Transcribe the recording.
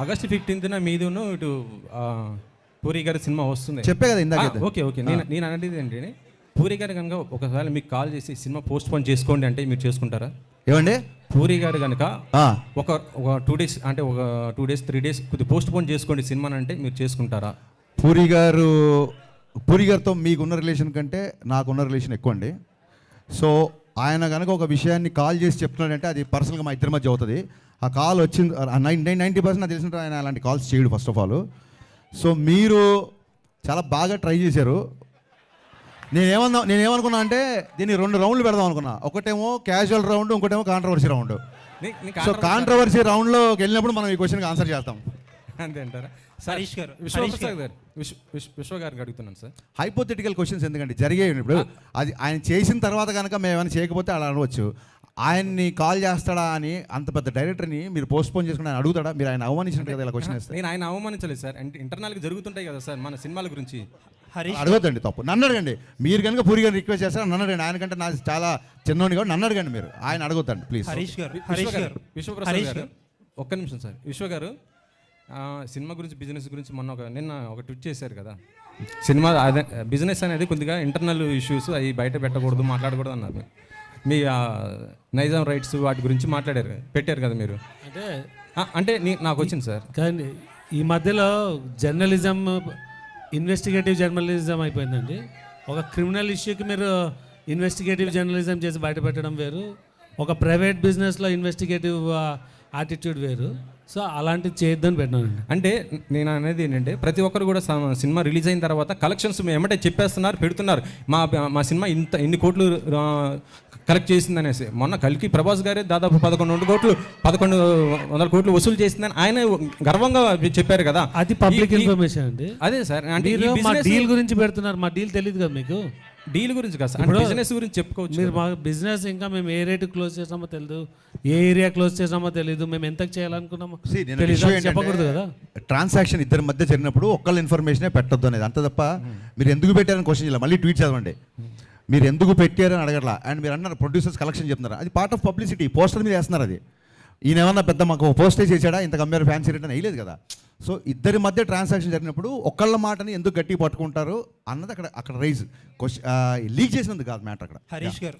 August 15న మీదును ఇటు పూరి గారి cinema వస్తుంది. చెప్పే కదా ఇందాక. Okay okay. నేను అనేది ఏంటంటే పూరి గారు కనుక ఒకసారి మీకు కాల్ చేసి సినిమా పోస్ట్ పోన్ చేసుకోండి అంటే మీరు చేసుకుంటారా? ఏమండి పూరి గారు కనుక ఒక 2 days అంటే ఒక 2 days 3 days కొద్దిగా పోస్ట్ పోన్ చేసుకోండి సినిమా అంటే మీరు చేసుకుంటారా? పూరి గారితో మీకున్న రిలేషన్ కంటే నాకున్న రిలేషన్ ఎక్కువ అండి. సో ఆయన కనుక ఒక విషయాన్ని కాల్ చేసి చెప్తున్నాడంటే అది పర్సనల్గా మా ఇద్దరి మధ్య అవుతుంది. ఆ కాల్ వచ్చింది 90% నాకు తెలిసిన ఆయన అలాంటి కాల్స్ చేయడు ఫస్ట్ ఆఫ్ ఆల్. సో మీరు చాలా బాగా ట్రై చేశారు. నేనేమనుకున్నా అంటే దీన్ని 2 రౌండ్లు పెడదాం అనుకున్నా. ఒకటేమో క్యాజువల్ రౌండ్, ఇంకోటేమో కాంట్రవర్సీ రౌండ్. సో కాంట్రవర్సీ రౌండ్లోకి వెళ్ళినప్పుడు మనం ఈ క్వశ్చన్కి ఆన్సర్ చేస్తాం. అంతే అంటారా? హరీష్ గారు, విశ్వ గారికి అడుగుతున్నాను సార్. హైపోథెటికల్ క్వశ్చన్స్ ఎందుకండి, జరిగాయి ఇప్పుడు. అది ఆయన చేసిన తర్వాత కనుక మేము ఏమైనా చేయకపోతే అలా అనవచ్చు. ఆయన్ని కాల్ చేస్తాడా అని అంత పెద్ద డైరెక్టర్ని మీరు పోస్ట్ పోన్ చేసుకుని ఆయన అడుగుతాడా? మీరు ఆయన అవమానించినట్టు కదా ఇలా క్వశ్చన్ వేస్తారు. నేను ఆయన అవమానించలేదు సార్. అంటే ఇంటర్నల్గా జరుగుతుంటాయి కదా సార్ మన సినిమాల గురించి. అడగద్దండి, తప్పు. నన్ను అడగండి. మీరు కనుక పూరి గారిని రిక్వెస్ట్ చేస్తారా నన్ను అడగండి. ఆయన కంటే నాకు చాలా చిన్నోని కాబట్టి నన్ను అడగండి. మీరు ఆయన అడగొద్దండి ప్లీజ్. విశ్వప్రసాద్ గారు ఒక్క నిమిషం సార్. విశ్వ గారు సినిమా గురించి, బిజినెస్ గురించి నిన్న ఒక ట్వీట్ చేశారు కదా. సినిమా అదే బిజినెస్ అనేది కొద్దిగా ఇంటర్నల్ ఇష్యూస్ అవి బయట పెట్టకూడదు, మాట్లాడకూడదు అన్నారు. మీ నైజాం రైట్స్ వాటి గురించి పెట్టారు కదా మీరు. అంటే నాకు వచ్చింది సార్. కానీ ఈ మధ్యలో జర్నలిజం ఇన్వెస్టిగేటివ్ జర్నలిజం అయిపోయిందండి. ఒక క్రిమినల్ ఇష్యూకి మీరు ఇన్వెస్టిగేటివ్ జర్నలిజం చేసి బయట పెట్టడం వేరు, ఒక ప్రైవేట్ బిజినెస్లో ఇన్వెస్టిగేటివ్ యాటిట్యూడ్ వేరు. సో అలాంటివి చేయొద్దని పెట్టినానండి. అంటే నేను అనేది ఏంటంటే ప్రతి ఒక్కరు కూడా సినిమా రిలీజ్ అయిన తర్వాత కలెక్షన్స్ ఏమంటే చెప్పేస్తున్నారు, పెడుతున్నారు. మా సినిమా ఇన్ని కోట్లు కలెక్ట్ చేసింది అనేసి. మొన్న కల్కి ప్రభాస్ గారే దాదాపు 1100 కోట్లు వసూలు చేసిందని ఆయన గర్వంగా చెప్పారు కదా. అది పబ్లిక్ ఇన్ఫర్మేషన్ అండి. అదే సార్, అంటే మా డీల్ గురించి పెడుతున్నారు. మా డీల్ తెలియదు కదా మీకు. డీల్ గురించి కదా సార్, బిజినెస్ గురించి చెప్పుకోవచ్చు. మీరు మా బిజినెస్ ఇంకా మేము ఏ రేటు క్లోజ్ చేసామో తెలియదు, ఏ ఏరియా క్లోజ్ చేసామో తెలియదు, మేము ఎంత చేయాలనుకున్నామో చెప్పకూడదు కదా. ట్రాన్సాక్షన్ ఇద్దరి మధ్య జరిగినప్పుడు ఒక్కళ్ళ ఇన్ఫర్మేషనే పెట్టొద్దు అనేది, అంత తప్ప మీరు ఎందుకు పెట్టారని క్వశ్చన్ చేయాలి. మళ్ళీ ట్వీట్ చదవండి. మీరు ఎందుకు పెట్టారని అడగట్లా. అండ్ మీరు అన్నారు ప్రొడ్యూసర్స్ కలెక్షన్ చెప్తున్నారు, అది పార్ట్ ఆఫ్ పబ్లిసిటీ. పోస్టర్ మీద వేస్తున్నారు. అది ఈయన ఏమన్నా పెద్ద మాకు పోస్టేజ్ చేశాడా, ఇంత కంపేర్ ఫ్యాన్సీ రేట్ అని వేయలేదు కదా. సో ఇద్దరి మధ్య ట్రాన్సాక్షన్ జరిగినప్పుడు ఒక్కళ్ళ మాటని ఎందుకు గట్టిగా పట్టుకుంటారు అన్నది అక్కడ రైజ్ లీక్ చేసినందుకు కాదు మ్యాటర్ అక్కడ. హరీష్ గారు